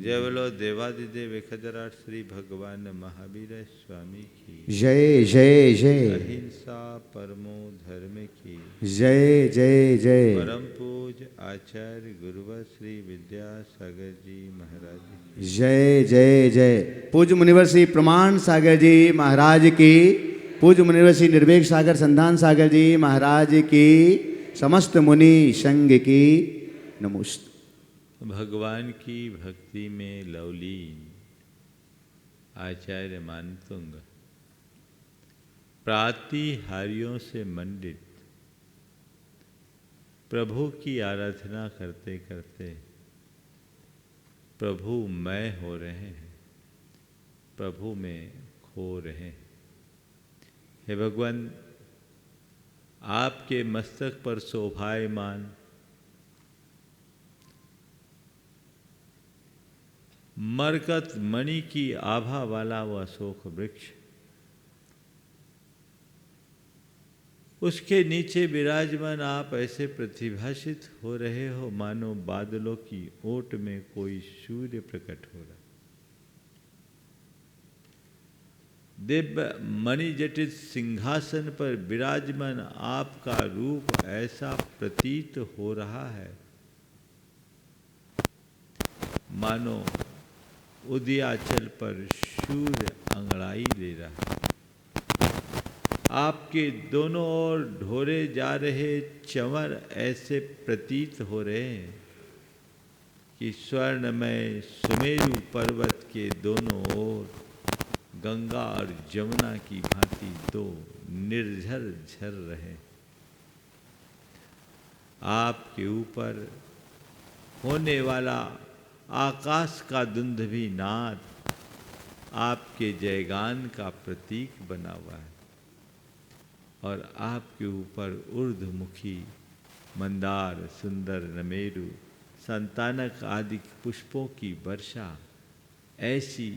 जय बोलो देवादिदेव खजराट श्री भगवान महावीर स्वामी की जय जय जय। अहिंसा परमो धर्म की जय जय जय। परम पूज आचार्य गुरुवर श्री विद्यासागर जी महाराज की जय जय जय। पूज्य मुनिवर श्री प्रमाण सागर जी महाराज की, पूज्य मुनिवर श्री निर्वेक सागर संधान सागर जी महाराज की, समस्त मुनि संघ की नमोस्तु। भगवान की भक्ति में लवलीन आचार्य मानतुंग प्रातिहार्यों से मंडित प्रभु की आराधना करते करते प्रभु मय हो रहे हैं, प्रभु में खो रहे हैं। हे भगवान, आपके मस्तक पर शोभायमान मरकत मणि की आभा वाला वह अशोक वृक्ष, उसके नीचे विराजमान आप ऐसे प्रतिभाषित हो रहे हो मानो बादलों की ओट में कोई सूर्य प्रकट हो रहा। दिव्य मणिजटित सिंहासन पर विराजमान आपका रूप ऐसा प्रतीत हो रहा है मानो उदयाचल पर सूर्य अंगड़ाई ले रहा है। आपके दोनों ओर ढोरे जा रहे चंवर ऐसे प्रतीत हो रहे हैं कि स्वर्णमय सुमेरु पर्वत के दोनों ओर गंगा और जमुना की भांति दो निर्झर झर रहे। आपके ऊपर होने वाला आकाश का दुंदुभी नाद आपके जयगान का प्रतीक बना हुआ है और आपके ऊपर ऊर्ध्वमुखी मंदार, सुंदर नमेरु, संतानक आदि पुष्पों की वर्षा ऐसी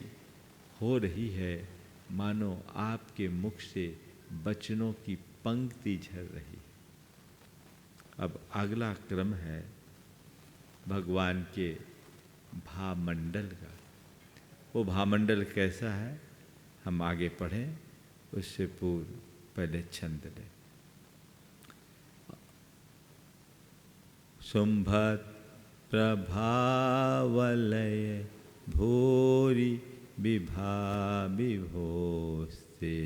हो रही है मानो आपके मुख से वचनों की पंक्ति झर रही। अब अगला क्रम है भगवान के भामंडल का। वो भामंडल कैसा है हम आगे पढ़ें, उससे पूर्व पहले छंद लें। शुंभत प्रभावलय भूरि विभा विभोस्ते,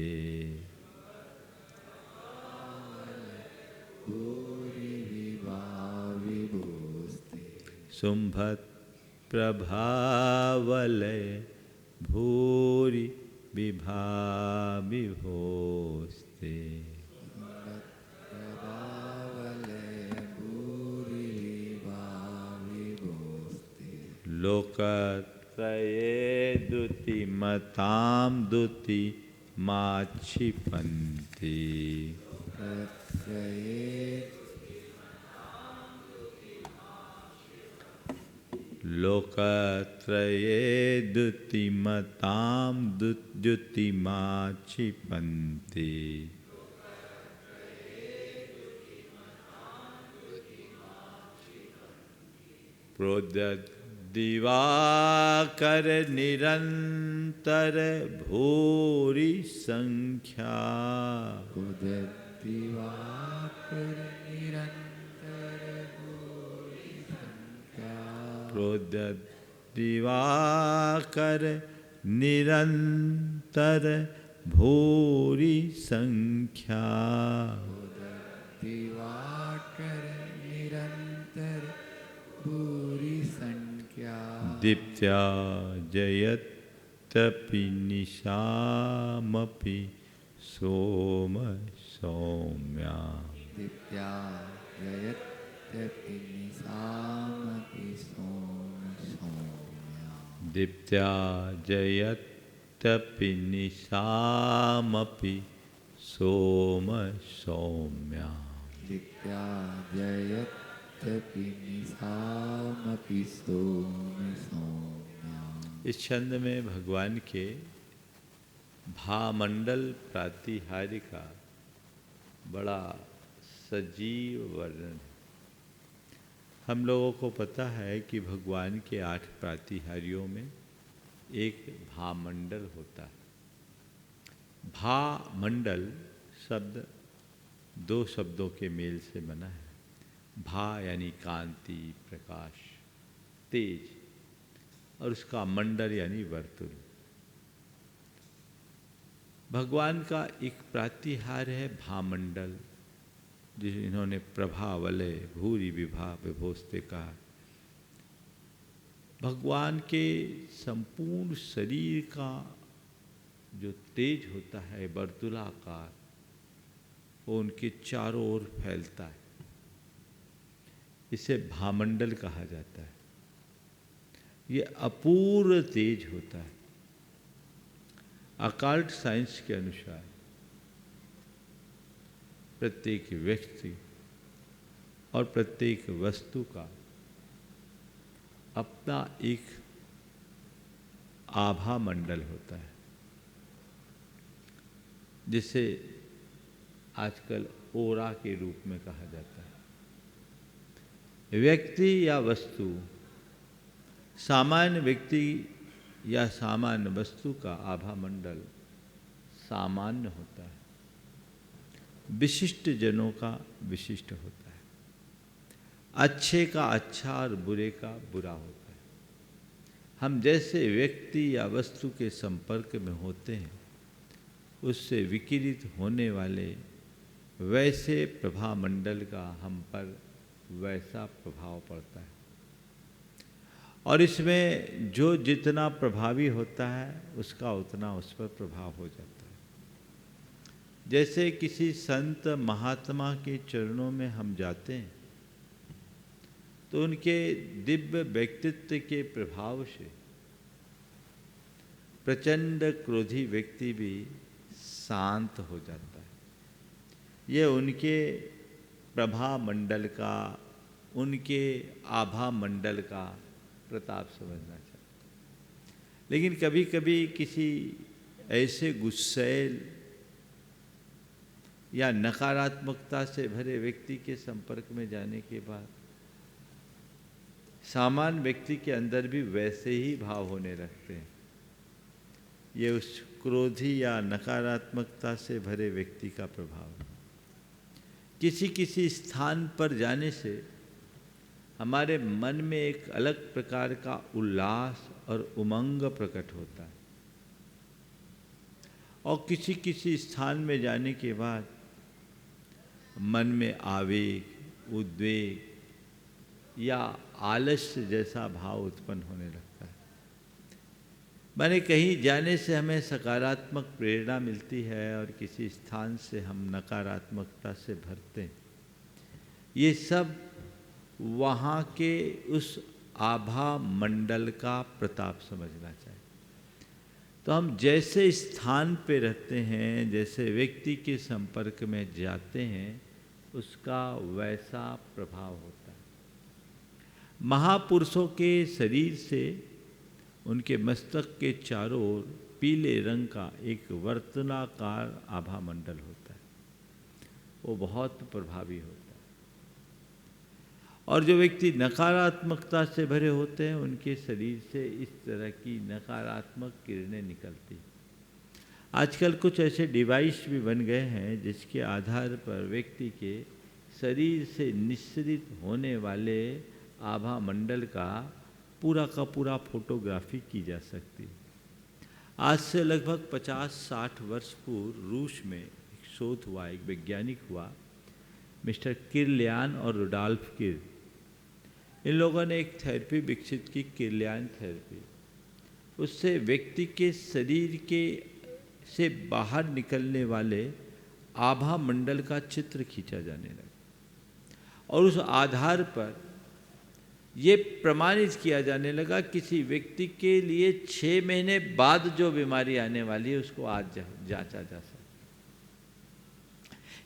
शुंभत प्रभावलय भूरि विभा विभोस्ते, लोकत्रये द्युतिमतां द्युतिमाक्षिपन्ति, लोकत्रये द्युतिमतां द्युतिमाक्षिपन्ति, प्रोद्यत दिवाकर निरंतर भूरि संख्या, प्रोद्यत दिवाकर निरंतर भूरि संख्या, दीप्त्या जयत्यपि निशामपि सोम सौम्या, दीप्त्या जयत्यपि निशामपि सोम सौम्या, दीप्त्या जयत्यपि निशामपि सोम सौम्या, दीप्त्या जयत्यपि निशामपि सोम सौम्या। इस छंद में भगवान के भामंडल प्रातिहार्य का बड़ा सजीव वर्णन है। हम लोगों को पता है कि भगवान के 8 प्रातिहार्यों में एक भामंडल होता है। भामंडल शब्द 2 शब्दों के मेल से बना है। भा यानी कांति, प्रकाश, तेज, और उसका मंडल यानी वर्तुल। भगवान का एक प्रातिहार है भामंडल, जिन्होंने प्रभा वलय भूरि विभा विभोस्ते कहा। भगवान के संपूर्ण शरीर का जो तेज होता है वर्तुलाकार, वो उनके चारों ओर फैलता है। इसे भामंडल कहा जाता है। ये अपूर्व तेज होता है। अकाल्ट साइंस के अनुसार प्रत्येक व्यक्ति और प्रत्येक वस्तु का अपना एक आभा मंडल होता है, जिसे आजकल ओरा के रूप में कहा जाता है। व्यक्ति या वस्तु, सामान्य व्यक्ति या सामान्य वस्तु का आभा मंडल सामान्य होता है, विशिष्ट जनों का विशिष्ट होता है, अच्छे का अच्छा और बुरे का बुरा होता है। हम जैसे व्यक्ति या वस्तु के संपर्क में होते हैं, उससे विकिरित होने वाले वैसे प्रभामंडल का हम पर वैसा प्रभाव पड़ता है। और इसमें जो जितना प्रभावी होता है, उसका उतना उस पर प्रभाव हो जाता है। जैसे किसी संत महात्मा के चरणों में हम जाते हैं, तो उनके दिव्य व्यक्तित्व के प्रभाव से प्रचंड क्रोधी व्यक्ति भी शांत हो जाता है। ये उनके प्रभा मंडल का, उनके आभा मंडल का प्रताप समझना चाहिए। लेकिन कभी कभी किसी ऐसे गुस्सैल या नकारात्मकता से भरे व्यक्ति के संपर्क में जाने के बाद सामान्य व्यक्ति के अंदर भी वैसे ही भाव होने लगते हैं। ये उस क्रोधी या नकारात्मकता से भरे व्यक्ति का प्रभाव है। किसी किसी स्थान पर जाने से हमारे मन में एक अलग प्रकार का उल्लास और उमंग प्रकट होता है, और किसी किसी स्थान में जाने के बाद मन में आवेग, उद्वेग या आलस्य जैसा भाव उत्पन्न होने लगता है। माने कहीं जाने से हमें सकारात्मक प्रेरणा मिलती है और किसी स्थान से हम नकारात्मकता से भरते हैं। ये सब वहाँ के उस आभा मंडल का प्रताप समझना चाहिए। तो हम जैसे स्थान पे रहते हैं, जैसे व्यक्ति के संपर्क में जाते हैं, उसका वैसा प्रभाव होता है। महापुरुषों के शरीर से उनके मस्तक के चारों ओर पीले रंग का एक वर्तुलाकार आभा मंडल होता है। वो बहुत प्रभावी होता है। और जो व्यक्ति नकारात्मकता से भरे होते हैं, उनके शरीर से इस तरह की नकारात्मक किरणें निकलती। आजकल कुछ ऐसे डिवाइस भी बन गए हैं जिसके आधार पर व्यक्ति के शरीर से निस्सरित होने वाले आभा मंडल का पूरा फोटोग्राफी की जा सकती है। आज से लगभग 50-60 वर्ष पूर्व रूस में एक शोध हुआ, एक वैज्ञानिक हुआ, मिस्टर किरलियान और रुडॉल्फ किर। इन लोगों ने एक थेरेपी विकसित की, किरलियान थेरेपी। उससे व्यक्ति के शरीर के से बाहर निकलने वाले आभा मंडल का चित्र खींचा जाने लगा, और उस आधार पर ये प्रमाणित किया जाने लगा किसी व्यक्ति के लिए 6 महीने बाद जो बीमारी आने वाली है, उसको आज जांचा जा सकता।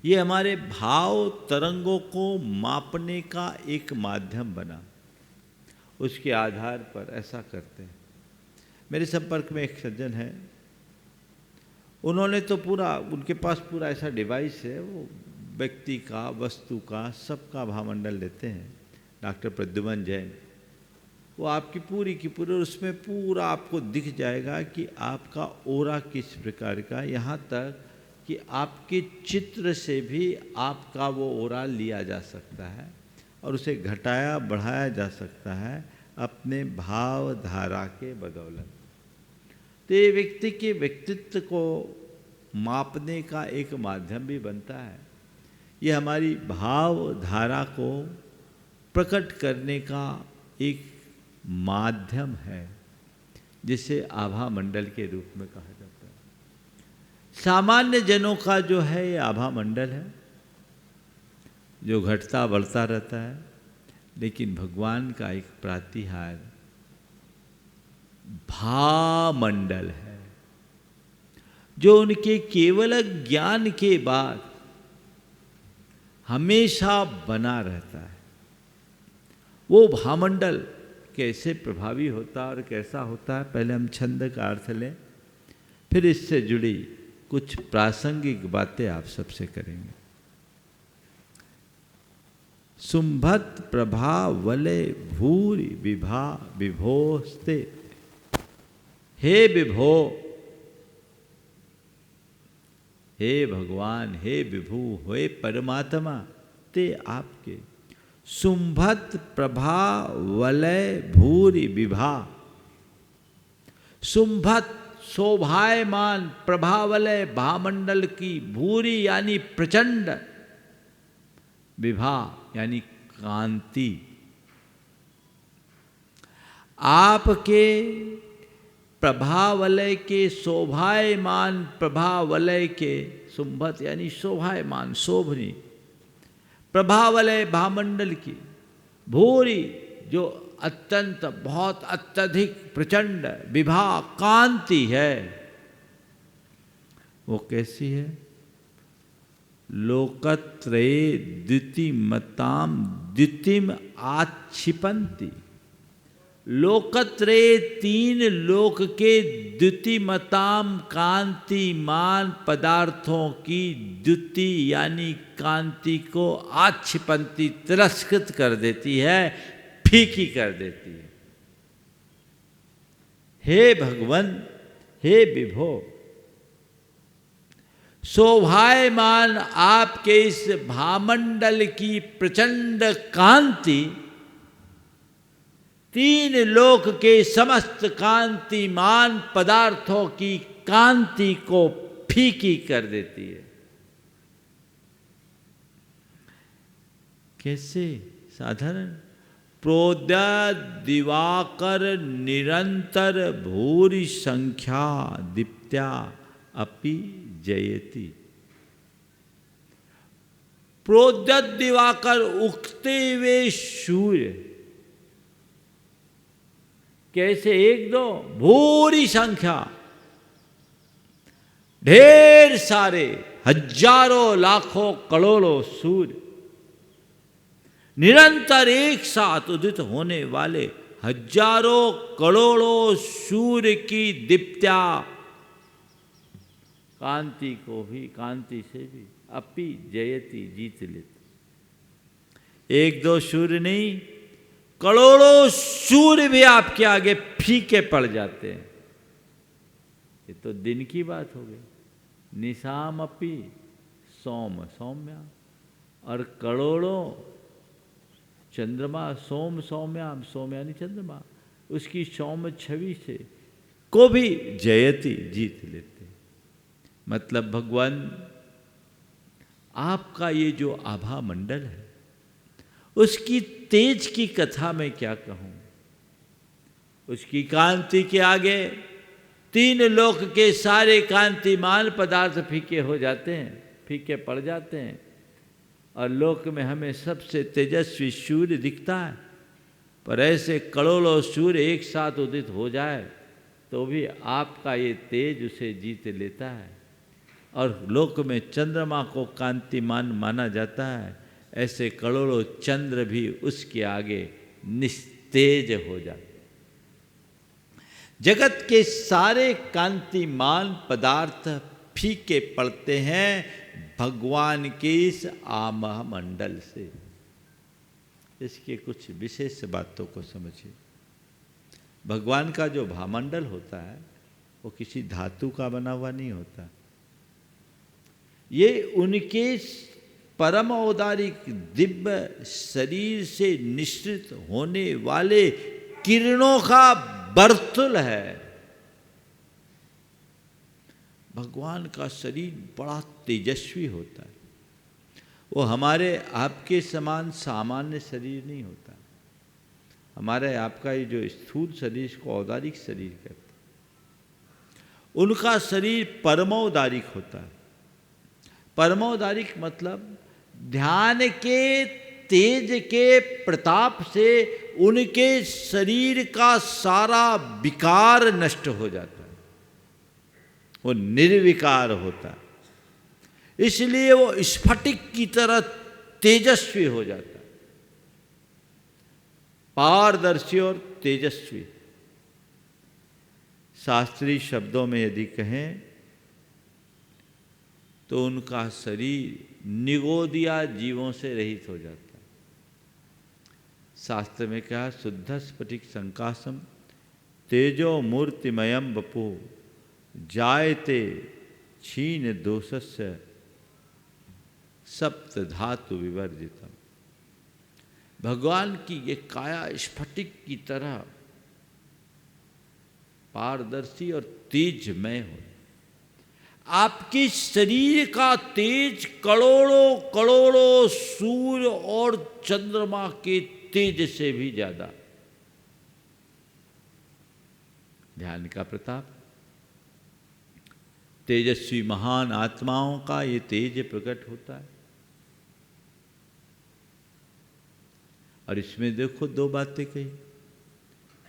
ये हमारे भाव तरंगों को मापने का एक माध्यम बना। उसके आधार पर ऐसा करते हैं। मेरे संपर्क में एक सज्जन है, उन्होंने तो उनके पास पूरा ऐसा डिवाइस है, वो व्यक्ति का, वस्तु का, सबका भावमंडल लेते हैं। डॉक्टर प्रद्युमन जैन, वो आपकी पूरी की पूरी, उसमें पूरा आपको दिख जाएगा कि आपका ओरा किस प्रकार का, यहाँ तक कि आपके चित्र से भी आपका वो ओरा लिया जा सकता है और उसे घटाया बढ़ाया जा सकता है अपने भाव धारा के बदौलत। तो ये व्यक्ति के व्यक्तित्व को मापने का एक माध्यम भी बनता है। ये हमारी भाव धारा को प्रकट करने का एक माध्यम है, जिसे आभा मंडल के रूप में कहा जाता है। सामान्य जनों का जो है ये आभा मंडल है, जो घटता बढ़ता रहता है, लेकिन भगवान का एक प्रातिहार भामंडल है, जो उनके केवल ज्ञान के बाद हमेशा बना रहता है। वो भामंडल कैसे प्रभावी होता है और कैसा होता है, पहले हम छंद का अर्थ लें, फिर इससे जुड़ी कुछ प्रासंगिक बातें आप सबसे करेंगे। सुंभत प्रभा वलय भूरि विभा विभोस्ते, हे विभो, हे भगवान, हे विभु, हे परमात्मा, ते आपके सुंभत प्रभा वलय भूरि विभा। सुंभत शोभायमान प्रभावलय भामंडल की, भूरि यानी प्रचंड, विभा यानी कांति, आपके प्रभावलय के, शोभायमान प्रभावलय के, सुंभत यानी शोभायमान शोभनी, प्रभावलय भामंडल की, भूरि जो अत्यंत बहुत अत्यधिक प्रचंड, विभा कांति है। वो कैसी है? लोकत्रये द्युतिमताम द्युतिम आक्षिपन्ति। लोकत्रये तीन लोक के द्युतिमताम कांतिमान पदार्थों की द्युति यानी कांति को आक्षिपन्ति तिरस्कृत कर देती है, फीकी कर देती है। हे भगवन, हे विभो, शोभायमान आपके इस भामंडल की प्रचंड कांति तीन लोक के समस्त कांतिमान पदार्थों की कांति को फीकी कर देती है। कैसे? साधारण प्रोद्यत दिवाकर निरंतर भूरि संख्या दीप्त्या अपि जयति। प्रोद्यत दिवाकर उगते हुए सूर्य, कैसे? एक दो, भूरी संख्या, ढेर सारे, हजारों लाखों करोड़ों सूर्य, निरंतर एक साथ उदित होने वाले हजारों करोड़ों सूर्य की दीप्त्या, कांति को भी, कांति से भी, अपि जयति जीत लेते। एक दो सूर्य नहीं, करोड़ों सूर्य भी आपके आगे फीके पड़ जाते हैं। ये तो दिन की बात हो गई। निशाम अपि सोम सौम्या, और करोड़ों चंद्रमा, सोम सौम्याम, सोम यानी चंद्रमा, उसकी सौम्य छवि से को भी जयति जीत लेते। मतलब भगवान आपका ये जो आभा मंडल है, उसकी तेज की कथा मैं क्या कहूँ। उसकी कांति के आगे तीन लोक के सारे कांतिमान पदार्थ फीके हो जाते हैं, फीके पड़ जाते हैं, और लोक में हमें सबसे तेजस्वी सूर्य दिखता है। पर ऐसे करोड़ों सूर्य एक साथ उदित हो जाए तो भी आपका ये तेज उसे जीत लेता है। और लोक में चंद्रमा को कांतिमान माना जाता है, ऐसे करोड़ों चंद्र भी उसके आगे निस्तेज हो जाते। जगत के सारे कांतिमान पदार्थ फीके पड़ते हैं भगवान के इस आभा मंडल से। इसके कुछ विशेष बातों को समझिए। भगवान का जो भामंडल होता है वो किसी धातु का बना हुआ नहीं होता, ये उनके परम औदारिक दिव्य शरीर से निश्रित होने वाले किरणों का बर्तुल है। भगवान का शरीर बड़ा तेजस्वी होता है, वो हमारे आपके समान सामान्य शरीर नहीं होता। हमारे आपका ये जो स्थूल शरीर, इसको औदारिक शरीर कहते हैं, उनका शरीर परमौदारिक होता है। परमौदारिक मतलब ध्यान के तेज के प्रताप से उनके शरीर का सारा विकार नष्ट हो जाता है, वो निर्विकार होता है, इसलिए वो स्फटिक की तरह तेजस्वी हो जाता है, पारदर्शी और तेजस्वी। शास्त्रीय शब्दों में यदि कहें तो उनका शरीर निगोदिया जीवों से रहित हो जाता है। शास्त्र में कहा शुद्ध स्फटिक संकाशम तेजो मूर्तिमयम बपु जायते क्षीण दोषस्य सप्त धातु विवर्जितम। भगवान की ये काया स्फटिक की तरह पारदर्शी और तेजमय हो। आपके शरीर का तेज करोड़ों करोड़ों सूर्य और चंद्रमा के तेज से भी ज्यादा। ध्यान का प्रताप, तेजस्वी महान आत्माओं का ये तेज प्रकट होता है। और इसमें देखो दो बातें कही,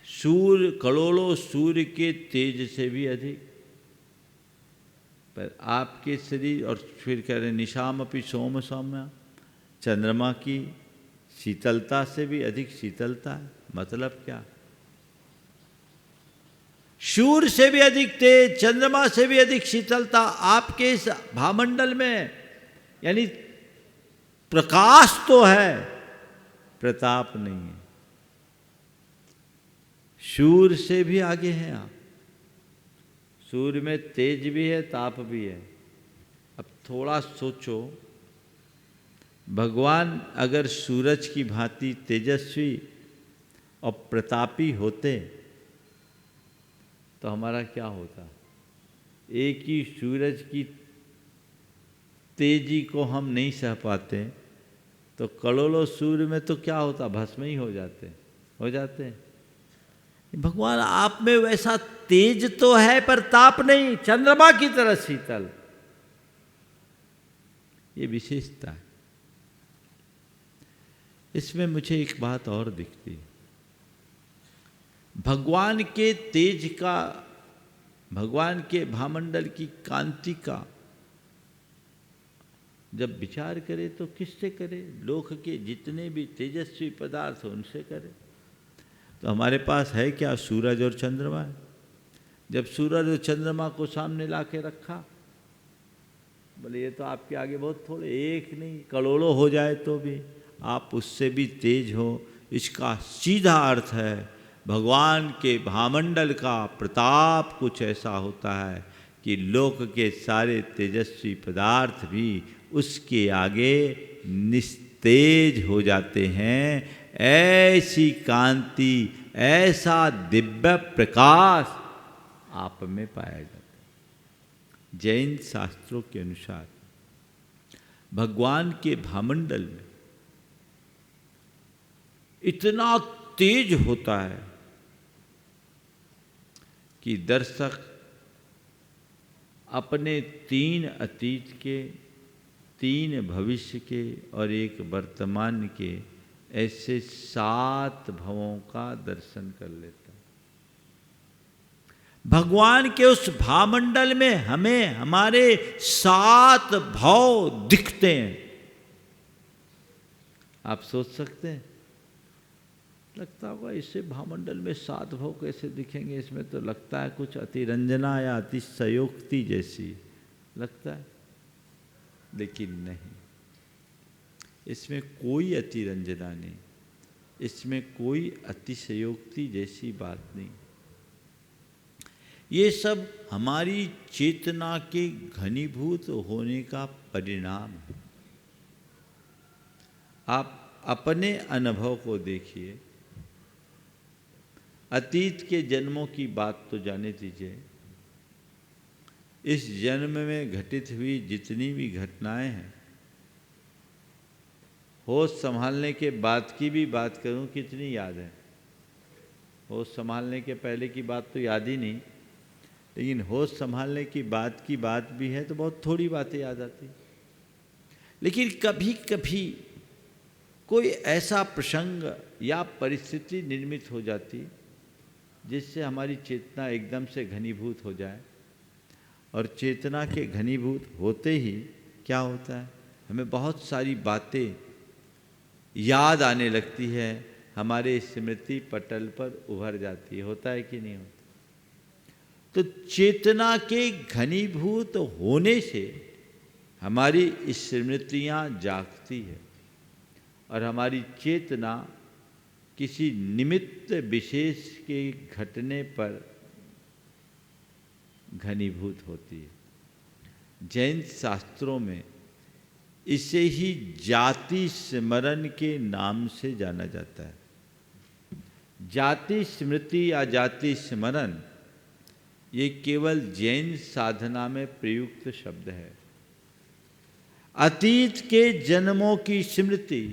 सूर्य करोड़ों सूर्य के तेज से भी अधिक, पर आपके शरीर, और फिर कह रहे निशाम अपि सोम सौम्य, चंद्रमा की शीतलता से भी अधिक शीतलता है। मतलब क्या? सूर्य से भी अधिक तेज, चंद्रमा से भी अधिक शीतलता आपके इस भामंडल में, यानी प्रकाश तो है, प्रताप नहीं है। सूर्य से भी आगे हैं आप। सूर्य में तेज भी है, ताप भी है। अब थोड़ा सोचो, भगवान अगर सूरज की भांति तेजस्वी और प्रतापी होते तो हमारा क्या होता? एक ही सूरज की तेजी को हम नहीं सह पाते तो करोड़ों सूर्य में तो क्या होता? भस्म ही हो जाते। भगवान आप में वैसा तेज तो है पर ताप नहीं, चंद्रमा की तरह शीतल। ये विशेषता है। इसमें मुझे एक बात और दिखती है, भगवान के तेज का, भगवान के भामंडल की कांति का जब विचार करे तो किससे करे? लोक के जितने भी तेजस्वी पदार्थ हो उनसे करे। तो हमारे पास है क्या? सूरज और चंद्रमा है। जब सूरज और चंद्रमा को सामने ला के रखा, बोले ये तो आपके आगे बहुत थोड़े, एक नहीं करोड़ों हो जाए तो भी आप उससे भी तेज हो। इसका सीधा अर्थ है भगवान के भामंडल का प्रताप कुछ ऐसा होता है कि लोक के सारे तेजस्वी पदार्थ भी उसके आगे निस्तेज हो जाते हैं। ऐसी कांति, ऐसा दिव्य प्रकाश आप में पाया जाता है। जैन शास्त्रों के अनुसार भगवान के भामंडल में इतना तेज होता है कि दर्शक अपने 3 अतीत के, 3 भविष्य के और 1 वर्तमान के ऐसे 7 भवों का दर्शन कर लेता है। भगवान के उस भामंडल में हमें हमारे 7 भव दिखते हैं। आप सोच सकते हैं, लगता होगा इससे भामंडल में 7 भव कैसे दिखेंगे? इसमें तो लगता है कुछ अतिरंजना या अतिशयोक्ति जैसी लगता है, लेकिन नहीं, इसमें कोई अतिरंजना नहीं। इसमें कोई अतिशयोक्ति जैसी बात नहीं। ये सब हमारी चेतना के घनीभूत होने का परिणाम है। आप अपने अनुभव को देखिए, अतीत के जन्मों की बात तो जाने दीजिए, इस जन्म में घटित हुई जितनी भी घटनाएं हैं, होश संभालने के बाद की भी बात करूं कितनी याद है। होश संभालने के पहले की बात तो याद ही नहीं, लेकिन होश संभालने की बात भी है तो बहुत थोड़ी बातें याद आती। लेकिन कभी कभी कोई ऐसा प्रसंग या परिस्थिति निर्मित हो जाती जिससे हमारी चेतना एकदम से घनीभूत हो जाए, और चेतना के घनीभूत होते ही क्या होता है, हमें बहुत सारी बातें याद आने लगती है, हमारे स्मृति पटल पर उभर जाती है। होता है कि नहीं होता? तो चेतना के घनीभूत होने से हमारी स्मृतियाँ जागती है और हमारी चेतना किसी निमित्त विशेष के घटने पर घनीभूत होती है। जैन शास्त्रों में इसे ही जाति स्मरण के नाम से जाना जाता है। जाति स्मृति या जाति स्मरण ये केवल जैन साधना में प्रयुक्त शब्द है। अतीत के जन्मों की स्मृति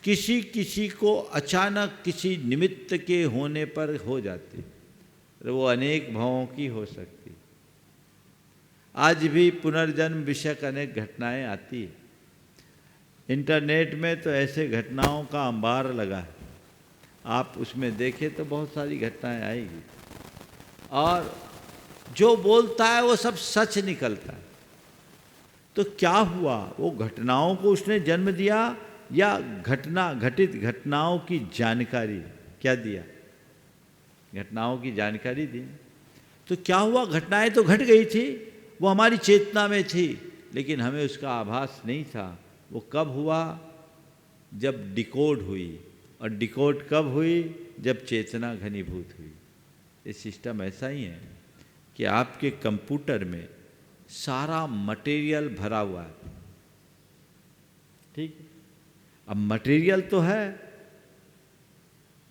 किसी किसी को अचानक किसी निमित्त के होने पर हो जाती, वो अनेक भावों की हो सकती। आज भी पुनर्जन्म विषयक अनेक घटनाएं आती है। इंटरनेट में तो ऐसे घटनाओं का अंबार लगा है, आप उसमें देखें तो बहुत सारी घटनाएं आएगी, और जो बोलता है वो सब सच निकलता है। तो क्या हुआ, वो घटनाओं को उसने जन्म दिया या घटित घटनाओं की जानकारी क्या दिया? घटनाओं की जानकारी दी। तो क्या हुआ, घटनाएं तो घट गई थी, वो हमारी चेतना में थी, लेकिन हमें उसका आभास नहीं था। वो कब हुआ? जब डिकोड हुई। और डिकोड कब हुई? जब चेतना घनीभूत हुई। ये सिस्टम ऐसा ही है कि आपके कंप्यूटर में सारा मटेरियल भरा हुआ है, ठीक? अब मटेरियल तो है,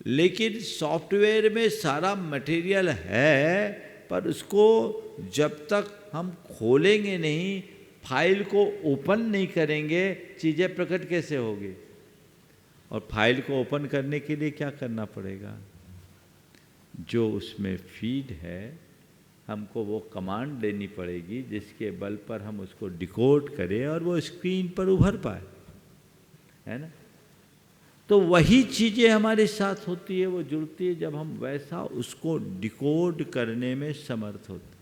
लेकिन सॉफ्टवेयर में सारा मटेरियल है, पर उसको जब तक हम खोलेंगे नहीं, फाइल को ओपन नहीं करेंगे, चीज़ें प्रकट कैसे होगी? और फाइल को ओपन करने के लिए क्या करना पड़ेगा? जो उसमें फीड है, हमको वो कमांड देनी पड़ेगी जिसके बल पर हम उसको डिकोड करें और वो स्क्रीन पर उभर पाए, है ना? तो वही चीज़ें हमारे साथ होती है, वो जुड़ती है जब हम वैसा उसको डिकोड करने में समर्थ होते।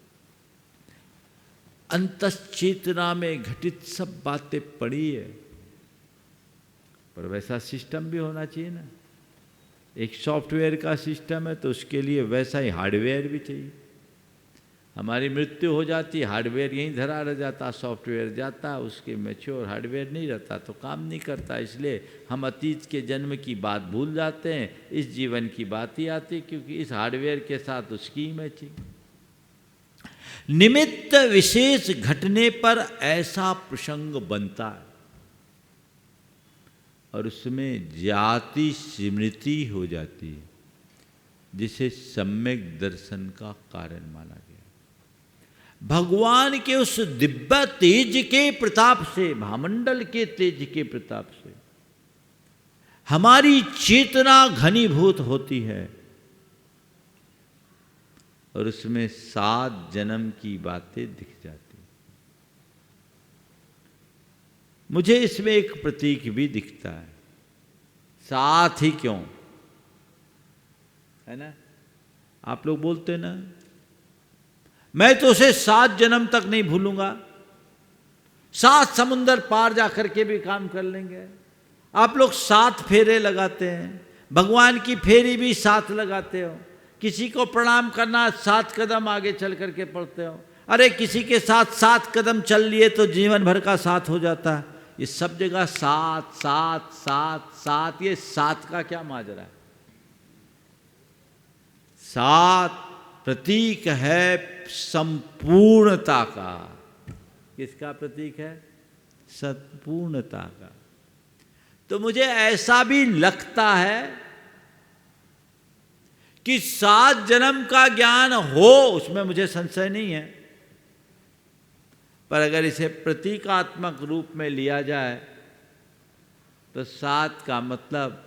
अंतश्चेतना में घटित सब बातें पड़ी है, पर वैसा सिस्टम भी होना चाहिए ना। एक सॉफ्टवेयर का सिस्टम है तो उसके लिए वैसा ही हार्डवेयर भी चाहिए। हमारी मृत्यु हो जाती है, हार्डवेयर यहीं धरा रह जाता, सॉफ्टवेयर जाता, उसके मैच्योर हार्डवेयर नहीं रहता तो काम नहीं करता। इसलिए हम अतीत के जन्म की बात भूल जाते हैं, इस जीवन की बात ही आती, क्योंकि इस हार्डवेयर के साथ उसकी मैचिंग। निमित्त विशेष घटने पर ऐसा प्रसंग बनता है और उसमें जाति स्मृति हो जाती है, जिसे सम्यक दर्शन का कारण माना गया। भगवान के उस दिव्य तेज के प्रताप से, महामंडल के तेज के प्रताप से हमारी चेतना घनीभूत होती है और उसमें 7 जन्म की बातें दिख जाती। मुझे इसमें एक प्रतीक भी दिखता है, 7 ही क्यों, है ना? आप लोग बोलते ना, मैं तो उसे 7 जन्म तक नहीं भूलूंगा, 7 समुंदर पार जाकर के भी काम कर लेंगे। आप लोग 7 फेरे लगाते हैं, भगवान की फेरी भी 7 लगाते हो। किसी को प्रणाम करना 7 कदम आगे चल करके पढ़ते हो। अरे किसी के साथ 7 कदम चल लिए तो जीवन भर का साथ हो जाता है। ये सब जगह सात सात सात सात, ये सात का क्या माजरा है? सात प्रतीक है संपूर्णता का। किसका प्रतीक है? संपूर्णता का। तो मुझे ऐसा भी लगता है कि 7 जन्म का ज्ञान हो, उसमें मुझे संशय नहीं है, पर अगर इसे प्रतीकात्मक रूप में लिया जाए तो 7 का मतलब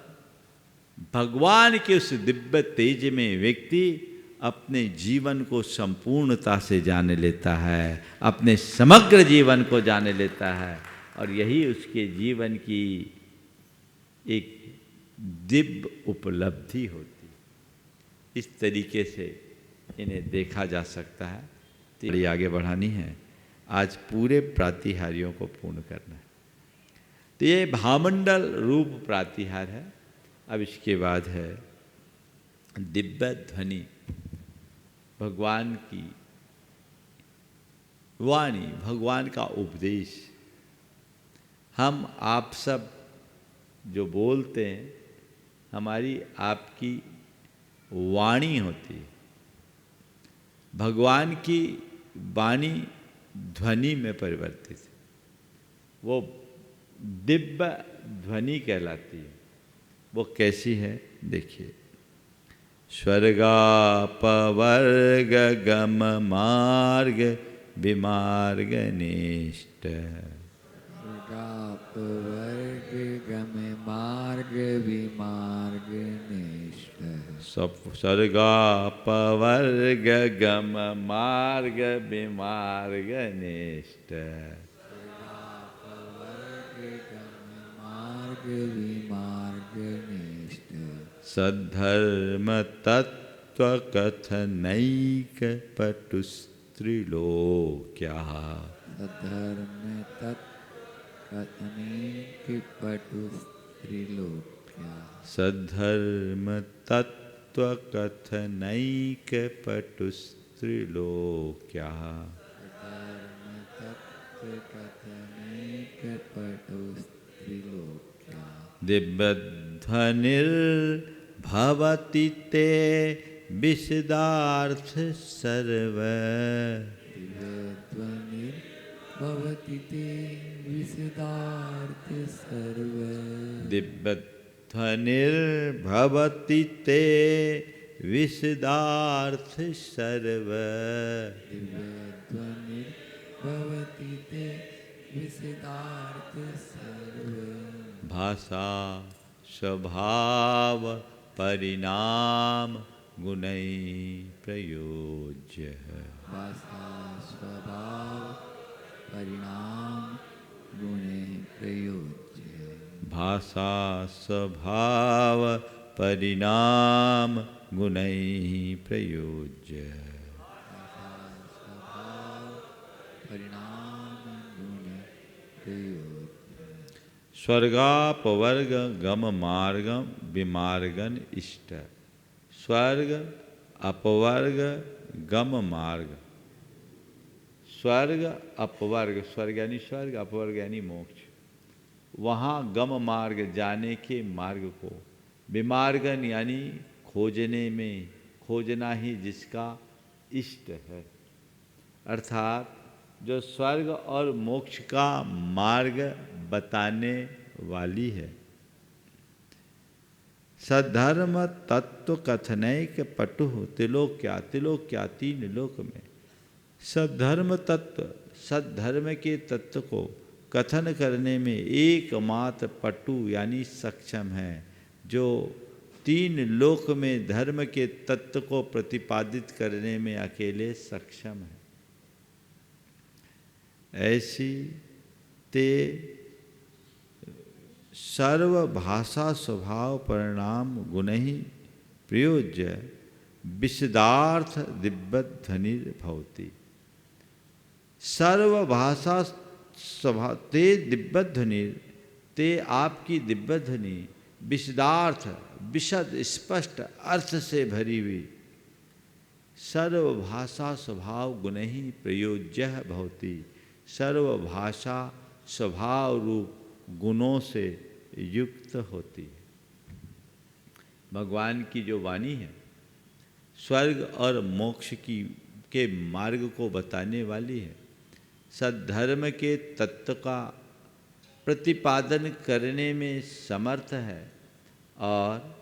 भगवान के उस दिव्य तेज में व्यक्ति अपने जीवन को संपूर्णता से जान लेता है, अपने समग्र जीवन को जान लेता है, और यही उसके जीवन की एक दिव्य उपलब्धि होती। इस तरीके से इन्हें देखा जा सकता है। तो आगे बढ़ानी है, आज पूरे प्रातिहार्यों को पूर्ण करना है। तो ये भामंडल रूप प्रातिहार है। अब इसके बाद है दिव्य ध्वनि, भगवान की वाणी, भगवान का उपदेश। हम आप सब जो बोलते हैं, हमारी आपकी वाणी होती है। भगवान की वाणी ध्वनि में परिवर्तित है, वो दिव्य ध्वनि कहलाती है। वो कैसी है देखिए। स्वर्गापवर्ग गम मार्ग विमार्ग निष्ठ, स्वर्गापवर्ग गम मार्ग विमार्ग निष्ठ, स्वर्गापवर्ग गम मार्ग विमार्ग निष्ठ, मार्ग विमार्ग निष्ठ, सद्धर्म तत्व कथनैक पटुस्त्रिलोक्या, सधर्म तत्कथनैक पटुस्त्रिलोक्या, सद्धर्म तत्व कथनैक पटुस्त्रिलोक्या, सधर्म तत्कथनैक पटुस्त्रिलोक्या, दिव्यध्वनिर्भवति ते विशदार्थ सर्व, दिव्यध्वनिर्भवति ते विशदार्थ सर्व, दिव्यध्वनिर्भवति ते विशदार्थ सर्व, दिव्यध्वनिर्भवति ते विशदार्थ सर्व, भाषा स्वभाव परिणाम गुणै प्रयोज्य, भाषा स्वभाव परिणाम गुणे प्रयोज्य, भाषा स्वभाव परिणाम गुणै प्रयोज्य, स्वभाव परिणाम गुणे प्रयोज्य, स्वर्गापवर्ग गम मार्गम विमार्गन इष्ट, स्वर्ग अपवर्ग गम मार्ग, स्वर्ग अपवर्ग, स्वर्ग यानी स्वर्ग, अपवर्ग यानी मोक्ष, वहाँ गम मार्ग जाने के मार्ग को, विमार्गन यानी खोजने में, खोजना ही जिसका इष्ट है, अर्थात जो स्वर्ग और मोक्ष का मार्ग बताने वाली है। सद्धर्म तत्व कथनैक पटु त्रिलोक्या, त्रिलोक्या 3 लोक में सद्धर्म तत्व, सद्धर्म के तत्व को कथन करने में एकमात्र पटु यानी सक्षम है, जो 3 लोक में धर्म के तत्व को प्रतिपादित करने में अकेले सक्षम है। ऐसी ते सर्वभाषा स्वभाव परिणाम गुणहि प्रयोज्य विशदार्थ दिव्यध्वनिर्भवति, सर्वभाषा स्वभाव ते दिव्यध्वनि, ते आपकी दिव्यध्वनि विशदार्थ, विशद स्पष्ट अर्थ से भरी हुई, सर्वभाषा स्वभाव गुणहि प्रयोज्य भवति, सर्वभाषा स्वभाव रूप गुणों से युक्त होती है। भगवान की जो वाणी है स्वर्ग और मोक्ष के मार्ग को बताने वाली है, सद्धर्म के तत्व का प्रतिपादन करने में समर्थ है और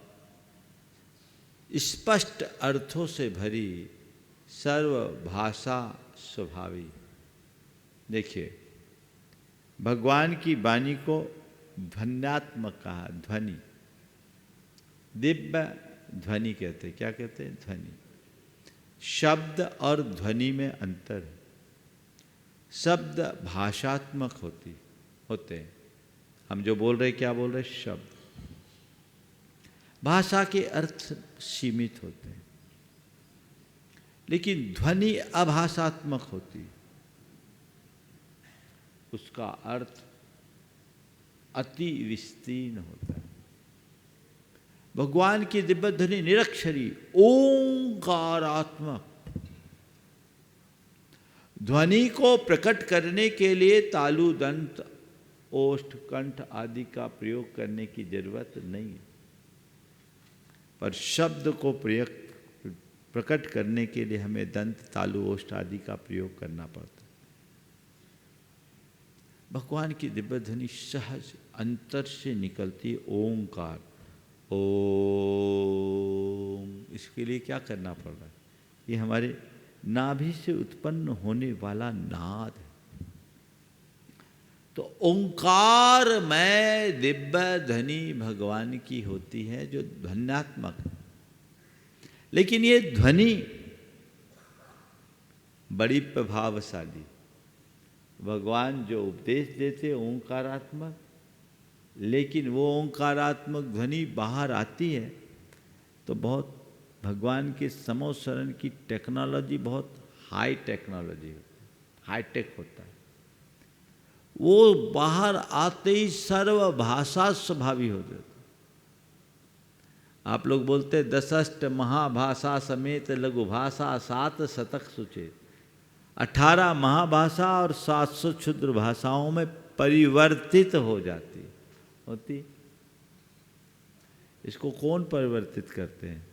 स्पष्ट अर्थों से भरी सर्वभाषा स्वभावी। देखिए, भगवान की वाणी को ध्वन्यात्मक कहा, ध्वनि, दिव्य ध्वनि कहते हैं। क्या कहते हैं? ध्वनि। शब्द और ध्वनि में अंतर है। शब्द भाषात्मक होते हैं। हम जो बोल रहे क्या बोल रहे? शब्द। भाषा के अर्थ सीमित होते हैं, लेकिन ध्वनि अभाषात्मक होती है, उसका अर्थ अति विस्तीर्ण होता है। भगवान की दिव्य ध्वनि निरक्षरी ओंकारात्मक ध्वनि को प्रकट करने के लिए तालु, दंत, ओष्ठ, कंठ आदि का प्रयोग करने की जरूरत नहीं है, पर शब्द को प्रकट करने के लिए हमें दंत, तालु, ओष्ठ आदि का प्रयोग करना पड़ता है। भगवान की दिव्य ध्वनि सहज अंतर से निकलती ओंकार, ओम। इसके लिए क्या करना पड़ रहा है? ये हमारे नाभि से उत्पन्न होने वाला नाद है। तो ओंकार में दिव्य ध्वनि भगवान की होती है जो ध्वन्यात्मक है। लेकिन ये ध्वनि बड़ी प्रभावशाली, भगवान जो उपदेश देते ओंकारात्मक, लेकिन वो ओंकारात्मक ध्वनि बाहर आती है तो बहुत भगवान के समोसरण की टेक्नोलॉजी बहुत हाई टेक्नोलॉजी, हाईटेक होता है। वो बाहर आते ही सर्वभाषा स्वभावी हो जाती। आप लोग बोलते हैं 10 महाभाषा समेत लघु भाषा 7 शतक सुचेत। 18 महाभाषा और 700 क्षुद्र भाषाओं में परिवर्तित हो जाती होती। इसको कौन परिवर्तित करते हैं?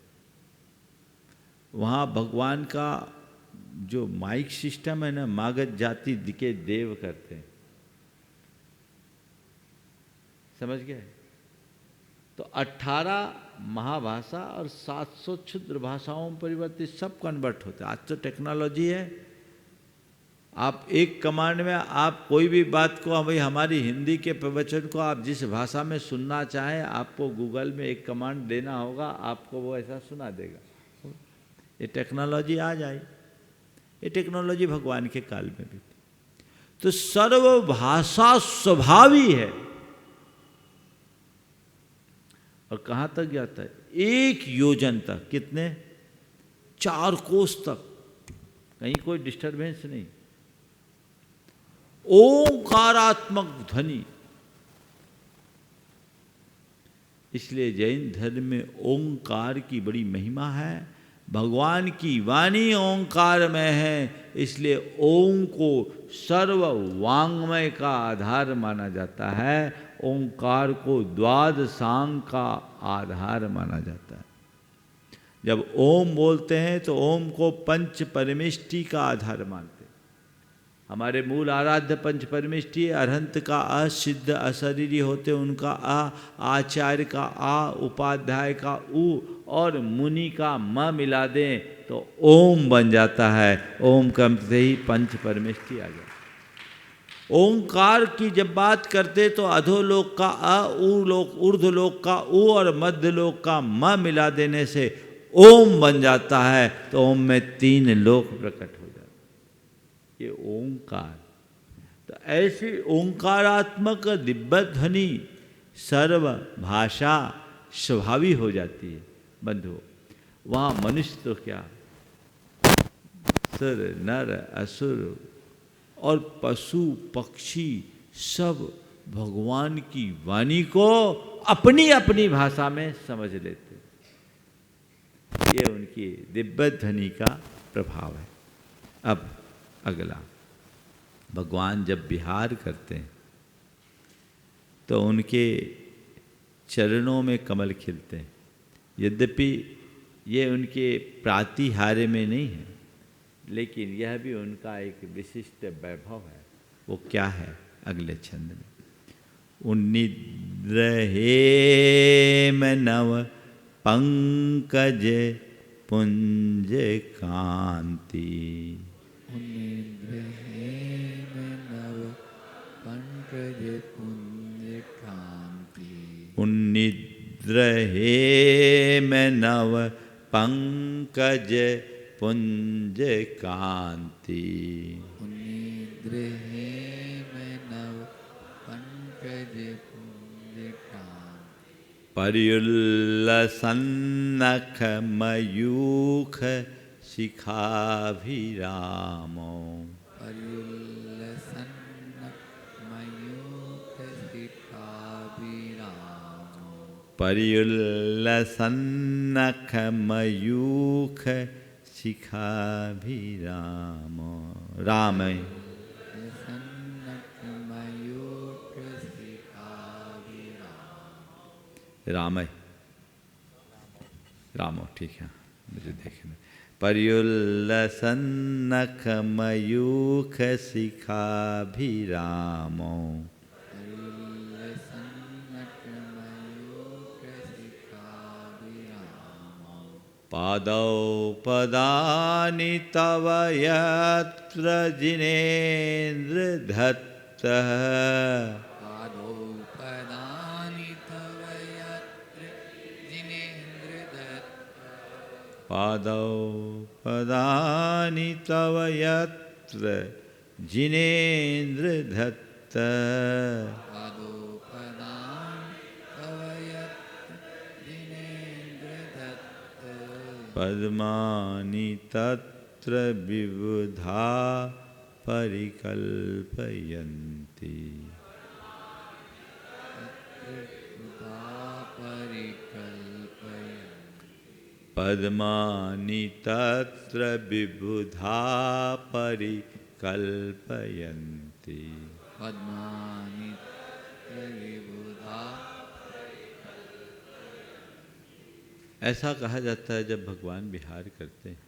वहाँ भगवान का जो माइक सिस्टम है ना, मागध जाति दिके देव करते हैं। समझ गए? तो 18 महाभाषा और 700 क्षुद्र भाषाओं में परिवर्तित सब कन्वर्ट होते हैं। आज तो टेक्नोलॉजी है, आप एक कमांड में आप कोई भी बात को, भाई हमारी हिंदी के प्रवचन को आप जिस भाषा में सुनना चाहें, आपको गूगल में एक कमांड देना होगा, आपको वो ऐसा सुना देगा। ये टेक्नोलॉजी आ जाए, ये टेक्नोलॉजी भगवान के काल में भी। तो सर्वभाषा स्वभावी है। और कहाँ तक जाता है? 1 योजन तक। कितने? 4 कोस तक, कहीं कोई डिस्टरबेंस नहीं। ओंकारात्मक ध्वनि। इसलिए जैन धर्म में ओंकार की बड़ी महिमा है। भगवान की वाणी ओंकार में है, इसलिए ओम को सर्व वांग्मय का आधार माना जाता है। ओंकार को द्वादशांग का आधार माना जाता है। जब ओम बोलते हैं तो ओम को पंच परमेष्टि का आधार मानते हैं। हमारे मूल आराध्य पंच परमेष्टि अरहंत का अ, सिद्ध अशरीरी होते उनका अ, आचार्य का आ, उपाध्याय का उ और मुनि का म मिला दें तो ओम बन जाता है। ओम करते ही पंच परमेष्टि आ जाता है। ओंकार की जब बात करते तो अधोलोक का अ, ऊर्ध्वलोक का उ और मध्यलोक का म मिला देने से ओम बन जाता है। तो ओम में 3 लोक प्रकट हो जाते। ये ओंकार। तो ऐसी ओंकारात्मक दिव्य ध्वनि सर्व भाषा स्वभावी हो जाती है। बंधु, वहाँ मनुष्य तो क्या, सुर नर असुर और पशु पक्षी सब भगवान की वाणी को अपनी अपनी भाषा में समझ लेते। ये उनकी दिव्य ध्वनि का प्रभाव है। अब अगला, भगवान जब विहार करते हैं तो उनके चरणों में कमल खिलते हैं। यद्यपि ये उनके प्रातिहार्य में नहीं है, लेकिन यह भी उनका एक विशिष्ट वैभव है। वो क्या है? अगले छंद में। उन्निद्र हेम नव पंकज पुंज कांति। उन्निद्र हेम नव पंकज पुंज कांति। उन्निद्र हेम नव पंकज पुंज कांति। उन्निद्र हेम नव पंकज पुंज कांति। पर्युल्लसन्नख मयूख शिखाभिरामो। पर्युल्लसन्नख मयूख शिखाभिरामो। पर्युल्लसन्नख मयूख शिखाभिरामो। राम सन्नख मयूख शिखाभिरामो। राम रामो, ठीक है, मुझे देखना। पर्युल्लसन्नख मयूख शिखाभिरामो। पर्युल्लसन्नख मयूख शिखाभिरामो। पादौ पदानि तव यत्र जिनेन्द्र धत्तः। पादौ पदानि तव यत्र जिनेन्द्र दत्तः। पादौ पदानि तव यत्र जिनेन्द्र धत्तः। पादौ पदानि तव यत्र जिनेन्द्र दत्तः। पद्मानि तत्र विबुधा परिकल्पयन्ति। पद्मानि तत्र विबुधा परिकल्पयन्ति। पद्मानि विबुधा। ऐसा कहा जाता है जब भगवान विहार करते हैं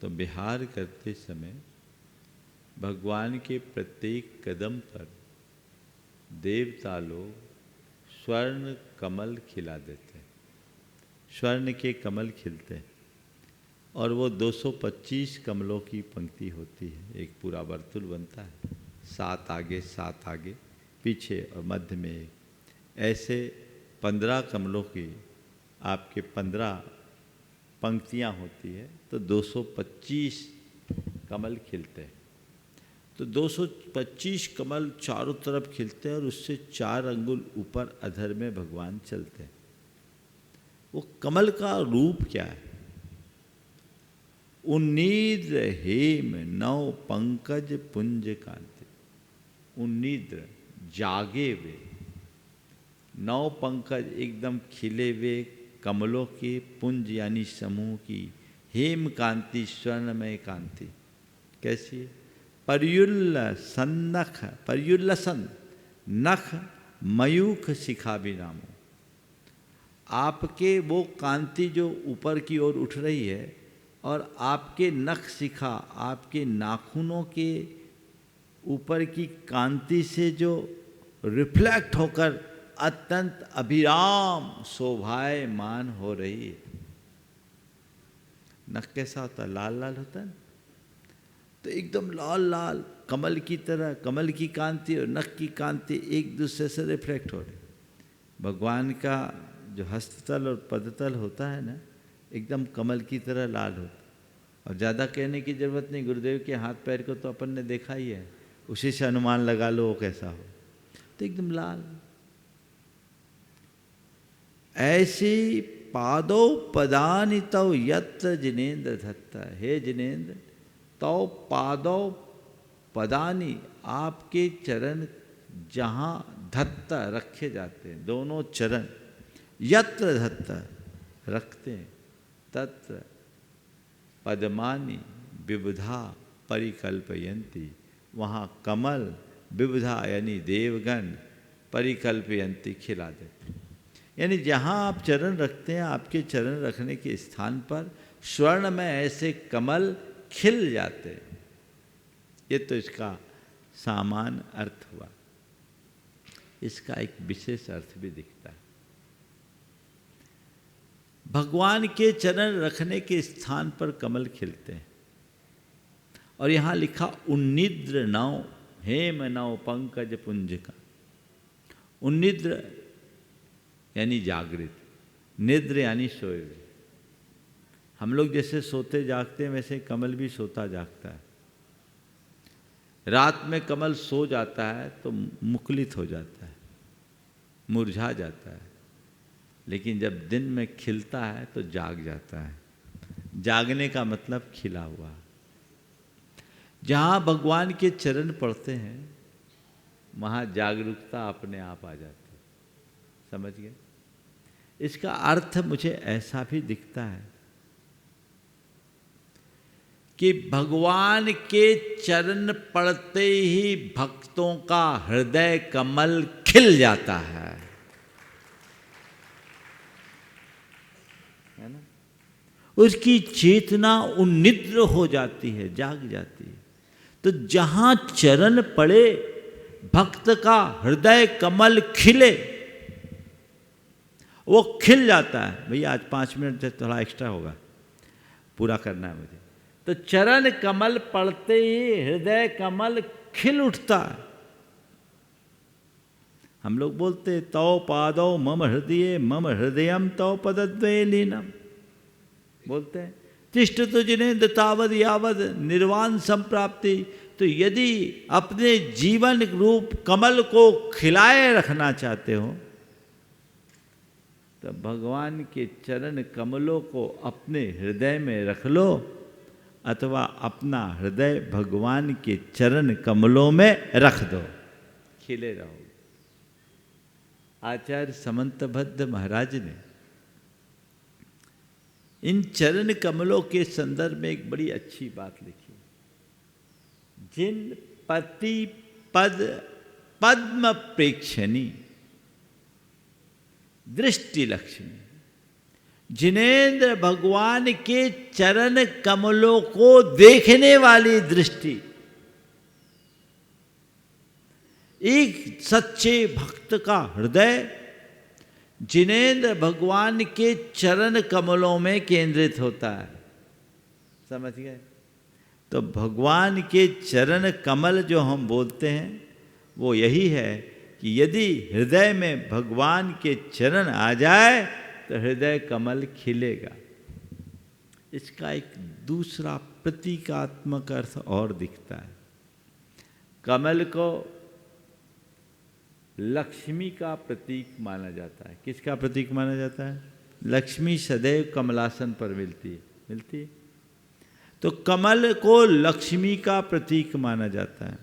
तो विहार करते समय भगवान के प्रत्येक कदम पर देवता लोग स्वर्ण कमल खिला देते हैं। स्वर्ण के कमल खिलते हैं और वो 225 कमलों की पंक्ति होती है। एक पूरा वर्तुल बनता है, 7 आगे 7 आगे पीछे और मध्य में एक। ऐसे 15 कमलों की आपके 15 पंक्तियाँ होती है तो 225 कमल खिलते हैं। तो 225 कमल चारों तरफ खिलते हैं और उससे 4 अंगुल ऊपर अधर में भगवान चलते हैं। वो कमल का रूप क्या है? उन्नीद्र हेम नव पंकज पुंज कांति। उन्नीद्र जागे हुए, नव पंकज एकदम खिले हुए कमलों के पुंज यानी समूह की, हेम कांति स्वर्णमय कांति। कैसी? पर्युल्लसन्नख, पर्युल्लसन नख मयूख शिखाभिरामो। आपके वो कांति जो ऊपर की ओर उठ रही है और आपके नख शिखा, आपके नाखूनों के ऊपर की कांति से जो रिफ्लेक्ट होकर अत्यंत अभिराम शोभायमान हो रही है। नख कैसा होता है? लाल लाल होता है ना, तो एकदम लाल लाल कमल की तरह, कमल की कांति और नख की कांति एक दूसरे से रिफ्लेक्ट हो रही। भगवान का जो हस्ततल और पदतल होता है ना, एकदम कमल की तरह लाल होता। और ज़्यादा कहने की ज़रूरत नहीं, गुरुदेव के हाथ पैर को तो अपन ने देखा ही है, उसी से अनुमान लगा लो वो कैसा हो। तो एकदम लाल। ऐसी पादौ पदानि तव यत्र जिनेन्द्र धत्ता। हे जिनेन्द्र, तव पादौ पदानि, आपके चरण जहाँ धत्ता रखे जाते हैं, दोनों चरण यत्र धत्ता रखते हैं, तत्र पद्मानि विबुधा परिकल्पयन्ति। वहाँ कमल, विबुधा यानी देवगण, परिकल्पयन्ति, खिला देते। यानी जहाँ आप चरण रखते हैं, आपके चरण रखने के स्थान पर स्वर्ण में ऐसे कमल खिल जाते। ये तो इसका सामान्य अर्थ हुआ। इसका एक विशेष अर्थ भी दिखता है। भगवान के चरण रखने के स्थान पर कमल खिलते हैं। और यहाँ लिखा उन्निद्र नव हेम नव पंकज पुंज का। उन्निद्र यानी जागृत, निद्र यानी सोए हुए। हम लोग जैसे सोते जागते हैं वैसे कमल भी सोता जागता है। रात में कमल सो जाता है तो मुखलित हो जाता है, मुरझा जाता है, लेकिन जब दिन में खिलता है तो जाग जाता है। जागने का मतलब खिला हुआ। जहाँ भगवान के चरण पड़ते हैं वहाँ जागरूकता अपने आप आ जाती है। समझ गए? इसका अर्थ मुझे ऐसा भी दिखता है कि भगवान के चरण पड़ते ही भक्तों का हृदय कमल खिल जाता है ना? उसकी चेतना उन्निद्र हो जाती है, जाग जाती है। तो जहां चरण पड़े भक्त का हृदय कमल खिले, वो खिल जाता है। भैया आज 5 मिनट से थोड़ा एक्स्ट्रा होगा, पूरा करना है मुझे। तो चरण कमल पड़ते ही हृदय कमल खिल उठता है। हम लोग बोलते तौ पादौ मम हृदय मम हृदयम तौ पदद्वये लीनम, बोलते हैं तिष्ठ तो जिनेन्द्र तावद यावद निर्वाण संप्राप्ति। तो यदि अपने जीवन रूप कमल को खिलाए रखना चाहते हो तो भगवान के चरण कमलों को अपने हृदय में रख लो, अथवा अपना हृदय भगवान के चरण कमलों में रख दो, खिले रहो। आचार्य समंतभद्र महाराज ने इन चरण कमलों के संदर्भ में एक बड़ी अच्छी बात लिखी। जिन पति पद पद्म प्रेक्षणी दृष्टि लक्ष्मी, जिनेन्द्र भगवान के चरण कमलों को देखने वाली दृष्टि एक सच्चे भक्त का हृदय जिनेन्द्र भगवान के चरण कमलों में केंद्रित होता है। समझ गए? तो भगवान के चरण कमल जो हम बोलते हैं वो यही है कि यदि हृदय में भगवान के चरण आ जाए तो हृदय कमल खिलेगा। इसका एक दूसरा प्रतीकात्मक अर्थ और दिखता है। कमल को लक्ष्मी का प्रतीक माना जाता है। किसका प्रतीक माना जाता है? लक्ष्मी सदैव कमलासन पर मिलती है। तो कमल को लक्ष्मी का प्रतीक माना जाता है।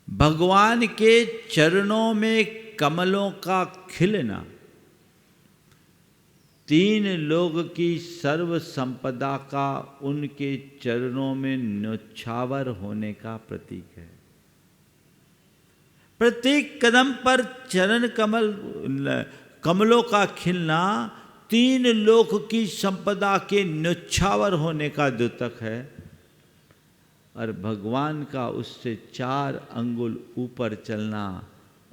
भगवान के चरणों में कमलों का खिलना 3 लोग की सर्व संपदा का उनके चरणों में न्योछावर होने का प्रतीक है। प्रत्येक कदम पर चरण कमलों का खिलना 3 लोक की संपदा के न्योछावर होने का द्योतक है। और भगवान का उससे 4 अंगुल ऊपर चलना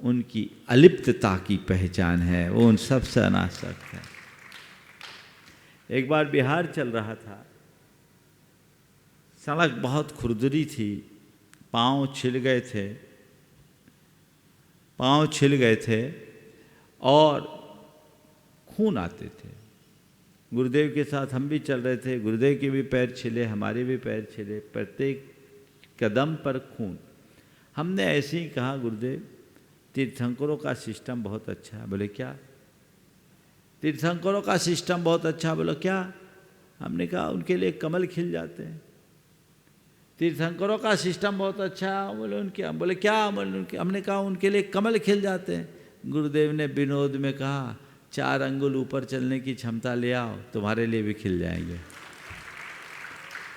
उनकी अलिप्तता की पहचान है। वो उन सबसे अनासक्त है। एक बार बिहार चल रहा था, सड़क बहुत खुरदरी थी, पाँव छिल गए थे और खून आते थे। गुरुदेव के साथ हम भी चल रहे थे, गुरुदेव के भी पैर छिले, हमारे भी पैर छिले, प्रत्येक कदम पर खून। हमने ऐसे ही कहा, गुरुदेव तीर्थंकरों का सिस्टम बहुत अच्छा है। बोले क्या? तीर्थंकरों का सिस्टम बहुत अच्छा। बोलो क्या? हमने कहा उनके लिए कमल खिल जाते हैं। तीर्थंकरों का सिस्टम बहुत अच्छा है। बोले क्या? हमने कहा उनके लिए कमल खिल जाते हैं। गुरुदेव ने विनोद में कहा 4 अंगुल ऊपर चलने की क्षमता ले आओ, तुम्हारे लिए भी खिल जाएंगे।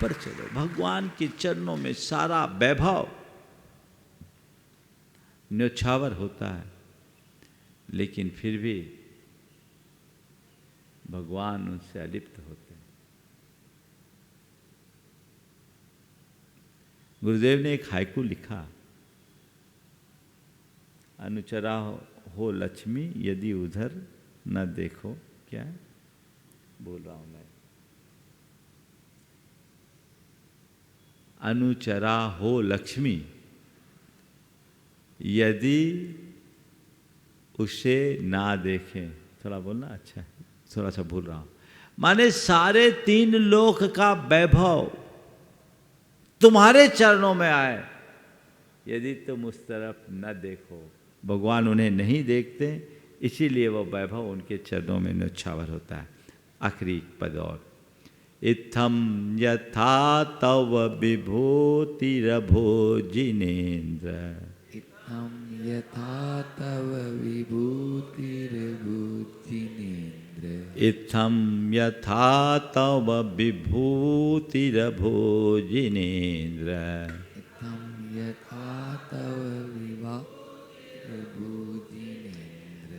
पर चलो, भगवान के चरणों में सारा वैभव न्योछावर होता है, लेकिन फिर भी भगवान उनसे अलिप्त होते हैं। गुरुदेव ने एक हाइकू लिखा, अनुचरा हो लक्ष्मी यदि उधर न देखो, क्या है? बोल रहा हूं मैं। अनुचरा हो लक्ष्मी यदि उसे ना देखें, थोड़ा बोलना अच्छा है, थोड़ा सा भूल रहा हूं। माने सारे 3 लोक का वैभव तुम्हारे चरणों में आए, यदि तुम उस तरफ न देखो, भगवान उन्हें नहीं देखते, इसीलिए वो वैभव उनके चरणों में न्योछावर होता है। आखिरी पद और, इत्थम यथा तव विभूतिरभो जिनेन्द्र, इत्थं यथा तव विभूतिर्भूतिनेन्द्र, इत्थम यथा तव विभूतिरभो जिनेन्द्र, इत्थं यथा तव विभूतिर्भूतिनेन्द्र,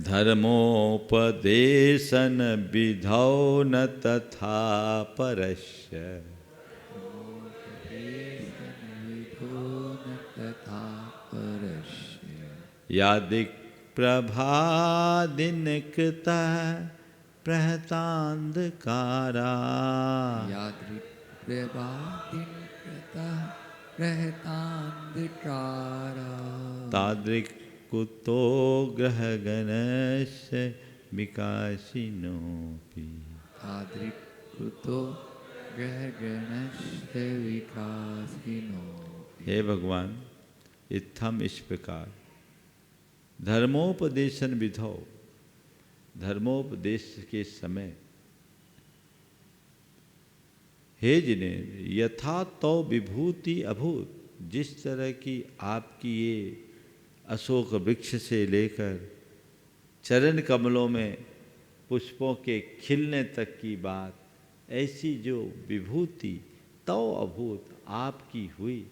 धर्मोपदेशन विधौ न तथा परस्य, विधो न तथा परस्य, यादिक प्रभादिनकृतः प्रहतान्धकारा, यादृक्प्रभादिनकृतः प्रहतान्धकारा, तादृक् कुतो ग्रहगणस्य विकासिनोऽपि, तादृक्कृतो ग्रहगणस्य विकासिनो। हे भगवान, इत्थम इस प्रकार धर्मोपदेशन विधौ, धर्मोपदेश के समय, हे जिनेन्द्र, यथा तो विभूति अभूत, जिस तरह की आपकी ये अशोक वृक्ष से लेकर चरण कमलों में पुष्पों के खिलने तक की बात, ऐसी जो विभूति तो अभूत आपकी हुई,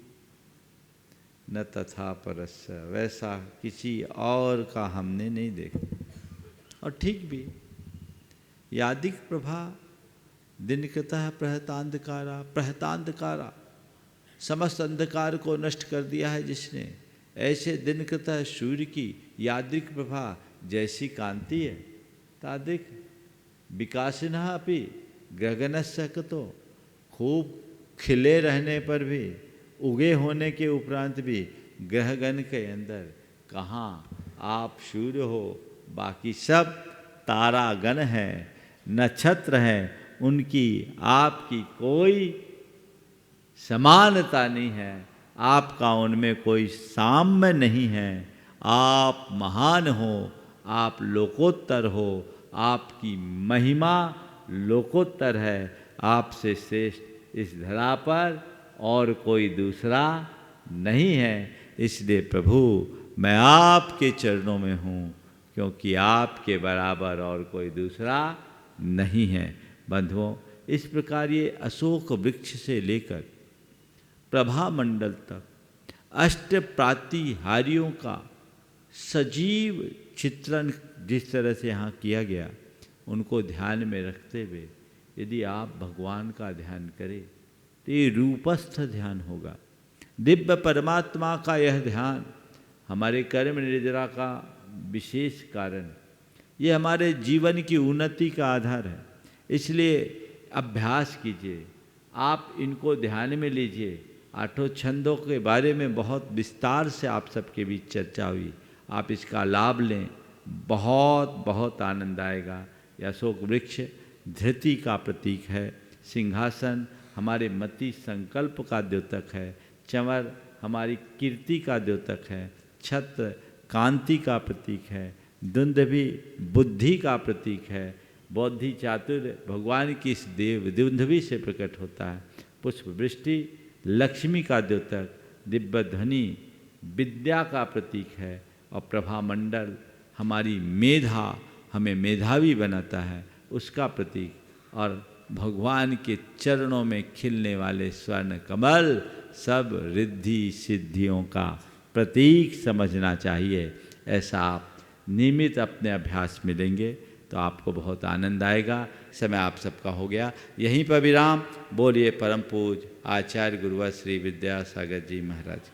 न तथा परस्य, वैसा किसी और का हमने नहीं देखा। और ठीक भी, यादिक प्रभा दिनकृतः प्रहतांधकारा, प्रहतांधकारा, समस्त अंधकार को नष्ट कर दिया है जिसने, ऐसे दिनकृतः सूर्य की यादृक प्रभा जैसी कांति है, तादृक विकासिनः अपि गगनस्य कतो, खूब खिले रहने पर भी, उगे होने के उपरांत भी ग्रहगण के अंदर कहाँ आप सूर्य हो, बाकी सब तारागण हैं, नक्षत्र हैं, उनकी आपकी कोई समानता नहीं है, आपका उनमें कोई साम्य नहीं है। आप महान हो, आप लोकोत्तर हो, आपकी महिमा लोकोत्तर है, आपसे श्रेष्ठ इस धरा पर और कोई दूसरा नहीं है। इसलिए प्रभु मैं आपके चरणों में हूँ, क्योंकि आपके बराबर और कोई दूसरा नहीं है। बंधुओं, इस प्रकार ये अशोक वृक्ष से लेकर प्रभा मंडल तक अष्ट प्रातिहार्यों का सजीव चित्रण जिस तरह से यहाँ किया गया, उनको ध्यान में रखते हुए यदि आप भगवान का ध्यान करें तो ये रूपस्थ ध्यान होगा। दिव्य परमात्मा का यह ध्यान हमारे कर्म निद्रा का विशेष कारण, ये हमारे जीवन की उन्नति का आधार है। इसलिए अभ्यास कीजिए, आप इनको ध्यान में लीजिए। आठों छंदों के बारे में बहुत विस्तार से आप सबके बीच चर्चा हुई, आप इसका लाभ लें, बहुत बहुत आनंद आएगा। यह अशोक वृक्ष धृति का प्रतीक है, सिंहासन हमारे मति संकल्प का द्योतक है, चंवर हमारी कीर्ति का द्योतक है, छत्र कांति का प्रतीक है, दुंदुभि बुद्धि का प्रतीक है, बौद्धि चातुर्य भगवान की इस देव दुंदुभि से प्रकट होता है, पुष्प वृष्टि लक्ष्मी का द्योतक, दिव्य ध्वनि विद्या का प्रतीक है, और प्रभा मंडल हमारी मेधा, हमें मेधावी बनाता है, उसका प्रतीक, और भगवान के चरणों में खिलने वाले स्वर्ण कमल सब रिद्धि सिद्धियों का प्रतीक समझना चाहिए। ऐसा आप नियमित अपने अभ्यास में लेंगे तो आपको बहुत आनंद आएगा। समय आप सबका हो गया, यहीं पर विराम। बोलिए परम पूज आचार्य गुरुवर श्री विद्यासागर जी महाराज।